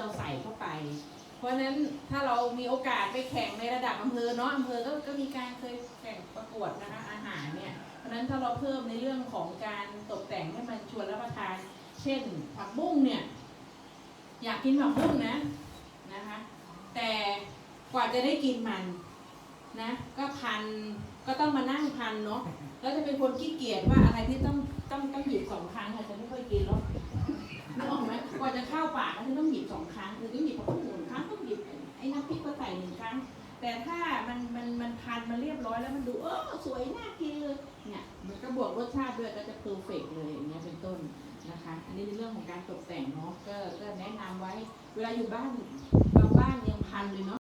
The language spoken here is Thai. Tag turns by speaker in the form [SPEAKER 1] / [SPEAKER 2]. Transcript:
[SPEAKER 1] เราใส่เข้าไปเพราะฉะนั้นถ้าเรามีโอกาสไปแข่งในระดับอำเภอเนาะอำเภอก็มีการเคยแข่งประกวดนะคะอาหารเนี่ยเพราะฉะนั้นถ้าเราเพิ่มในเรื่องของการตกแต่งให้มันชวนรับประทานเช่นผักบุ้งเนี่ยอยากกินผักบุ้งนะคะแต่กว่าจะได้กินมันนะก็พันก็ต้องมานั่งพันเนาะแล้วจะเป็นคนขี้เกียจว่าอะไรที่ต้องหยิบ2 ครั้งอาจจะไม่ค่อยกินหรอกนึกออกไหมกว่าจะเข้าปากก็ต้องหยิบ2 ครั้งคือต้องหยิบผักบุ้ง1 ครั้งต้องหยิบไอ้น้ำพริกก็ใส่1 ครั้งแต่ถ้ามันพันมาเรียบร้อยแล้วมันดูสวยน่ากินเลยเนี่ยมันก็บวกรสชาติด้วยก็จะเพอร์เฟกต์เลยอย่างเงี้ยเป็นต้นนะคะอันนี้ในเรื่องของการตกแต่งเนาะก็แนะนำไว้เวลาอยู่บ้านบางบ้านยังพันเลยเนาะ